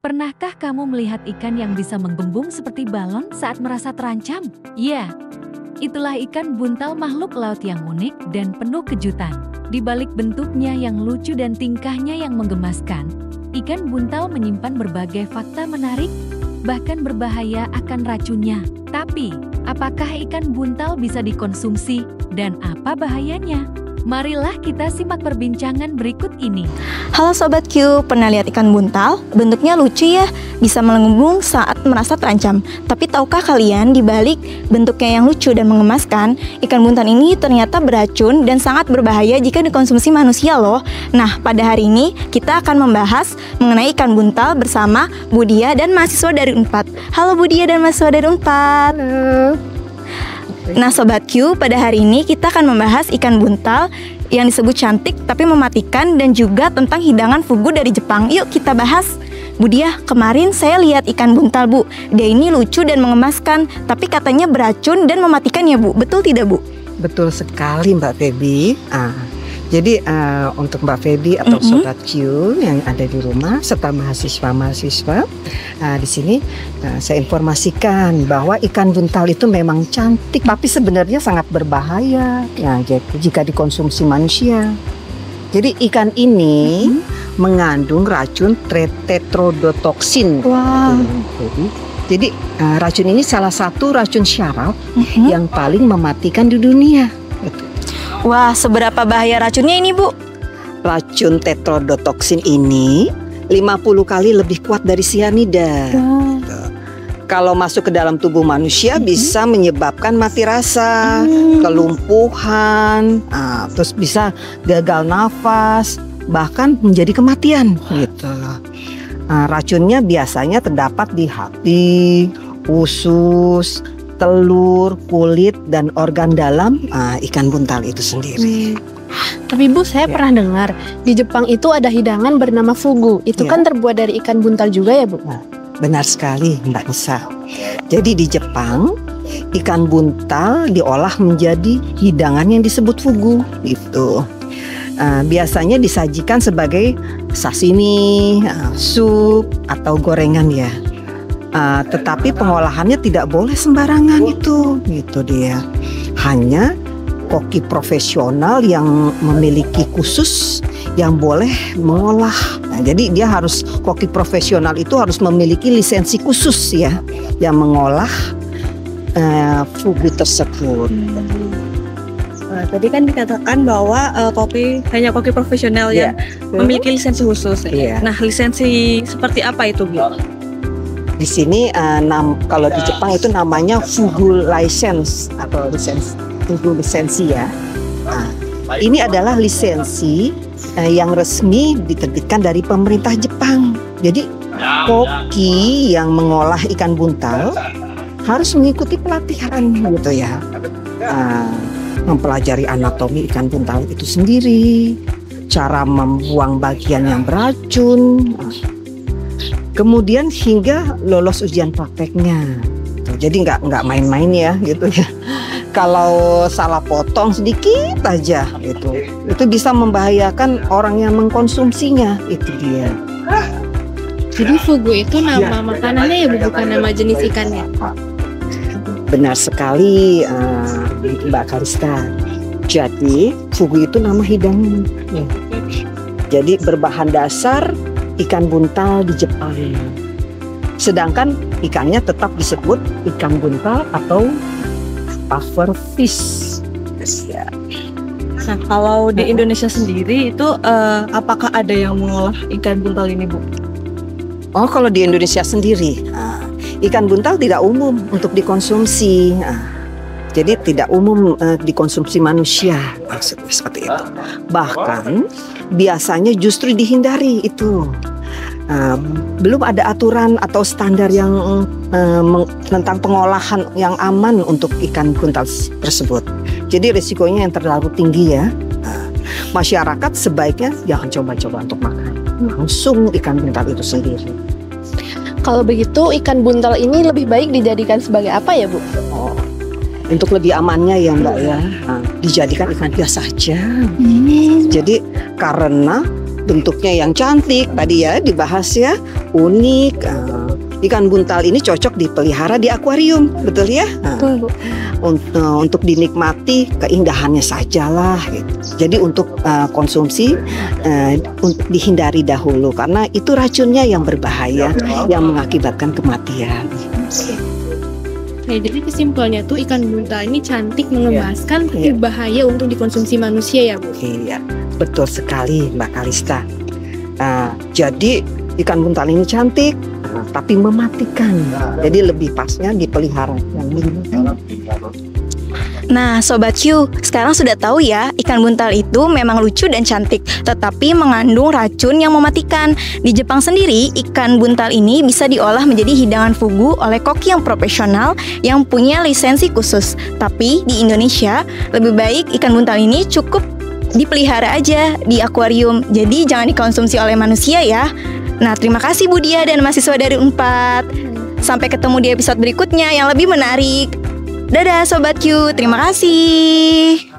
Pernahkah kamu melihat ikan yang bisa menggelembung seperti balon saat merasa terancam? Ya, itulah ikan buntal, makhluk laut yang unik dan penuh kejutan. Di balik bentuknya yang lucu dan tingkahnya yang menggemaskan, ikan buntal menyimpan berbagai fakta menarik, bahkan berbahaya akan racunnya. Tapi, apakah ikan buntal bisa dikonsumsi dan apa bahayanya? Marilah kita simak perbincangan berikut ini. Halo Sobat Q, pernah lihat ikan buntal? Bentuknya lucu ya, bisa melenggung saat merasa terancam. Tapi tahukah kalian, di balik bentuknya yang lucu dan mengemaskan, ikan buntal ini ternyata beracun dan sangat berbahaya jika dikonsumsi manusia loh. Nah, pada hari ini kita akan membahas mengenai ikan buntal bersama Budia dan mahasiswa dari Unpad. Halo Budia dan mahasiswa dari Unpad. Halo. Nah Sobat Q, pada hari ini kita akan membahas ikan buntal yang disebut cantik tapi mematikan dan juga tentang hidangan fugu dari Jepang. Yuk kita bahas. Budia, kemarin saya lihat ikan buntal Bu. Dia ini lucu dan mengemaskan, tapi katanya beracun dan mematikan ya Bu. Betul tidak Bu? Betul sekali Mbak Feby. Jadi untuk Mbak Feby atau Sobat Q yang ada di rumah serta mahasiswa-mahasiswa di sini saya informasikan bahwa ikan buntal itu memang cantik, tapi sebenarnya sangat berbahaya ya, jika dikonsumsi manusia. Jadi ikan ini mengandung racun tetrodotoksin. Wow. Jadi racun ini salah satu racun syaraf yang paling mematikan di dunia. Wah, seberapa bahaya racunnya ini Bu? Racun tetrodotoksin ini 50 kali lebih kuat dari sianida. Kalau masuk ke dalam tubuh manusia bisa menyebabkan mati rasa, kelumpuhan, terus bisa gagal nafas, bahkan menjadi kematian gitu. Racunnya biasanya terdapat di hati, usus, telur, kulit, dan organ dalam ikan buntal itu sendiri. Tapi Bu, saya pernah dengar di Jepang itu ada hidangan bernama fugu. Itu kan terbuat dari ikan buntal juga ya Bu? Benar sekali Mbak Nisa. Jadi di Jepang ikan buntal diolah menjadi hidangan yang disebut fugu gitu. Biasanya disajikan sebagai sashimi, sup, atau gorengan ya. Tetapi pengolahannya tidak boleh sembarangan gitu dia. Hanya koki profesional yang memiliki khusus yang boleh mengolah. Nah, jadi dia harus koki profesional itu harus memiliki lisensi khusus ya, yang mengolah fugu tersebut. Tadi kan dikatakan bahwa hanya koki profesional yang memiliki lisensi khusus. Nah, lisensi seperti apa itu Bu? Di sini kalau di Jepang itu namanya fugu license atau fugu lisensi ya. Ini adalah lisensi yang resmi diterbitkan dari pemerintah Jepang. Jadi koki yang mengolah ikan buntal harus mengikuti pelatihan gitu ya. Mempelajari anatomi ikan buntal itu sendiri, cara membuang bagian yang beracun, kemudian hingga lolos ujian prakteknya. Jadi nggak main-main ya gitu ya. Kalau salah potong sedikit aja gitu, itu bisa membahayakan orang yang mengkonsumsinya. Itu dia. Jadi fugu itu nama makanannya ya Bu, bukan nama jenis ikannya? Benar sekali Mbak Karista. Jadi fugu itu nama hidangan. Jadi berbahan dasar ikan buntal di Jepang. Sedangkan ikannya tetap disebut ikan buntal atau pufferfish. Nah, kalau di Indonesia sendiri itu apakah ada yang mengolah ikan buntal ini Bu? Oh, kalau di Indonesia sendiri ikan buntal tidak umum untuk dikonsumsi. Jadi tidak umum dikonsumsi manusia, maksudnya seperti itu. Bahkan biasanya justru dihindari itu. Belum ada aturan atau standar yang tentang pengolahan yang aman untuk ikan buntal tersebut. Jadi risikonya yang terlalu tinggi ya. Masyarakat sebaiknya jangan coba-coba untuk makan langsung ikan buntal itu sendiri. Kalau begitu ikan buntal ini lebih baik dijadikan sebagai apa ya Bu? Untuk lebih amannya ya Mbak ya, dijadikan ikan hias saja. Jadi karena bentuknya yang cantik tadi ya dibahas ya, unik. Ikan buntal ini cocok dipelihara di akuarium, betul ya? Betul, Bu. Untuk dinikmati keindahannya sajalah gitu. Jadi untuk konsumsi dihindari dahulu karena itu racunnya yang berbahaya yang mengakibatkan kematian. Oke, jadi kesimpulannya tuh ikan buntal ini cantik, mengemaskan, tapi bahaya untuk dikonsumsi manusia ya, Bu? Iya, betul sekali Mbak Kalista. Jadi ikan buntal ini cantik, tapi mematikan. Jadi lebih pasnya dipelihara yang lingkungan. Nah, Sobat Q, sekarang sudah tahu ya, ikan buntal itu memang lucu dan cantik, tetapi mengandung racun yang mematikan. Di Jepang sendiri, ikan buntal ini bisa diolah menjadi hidangan fugu oleh koki yang profesional yang punya lisensi khusus. Tapi di Indonesia, lebih baik ikan buntal ini cukup dipelihara aja di akuarium, jadi jangan dikonsumsi oleh manusia ya. Nah, terima kasih Bu Dia dan mahasiswa dari Unpad. Sampai ketemu di episode berikutnya yang lebih menarik. Dadah Sobat Q, terima kasih.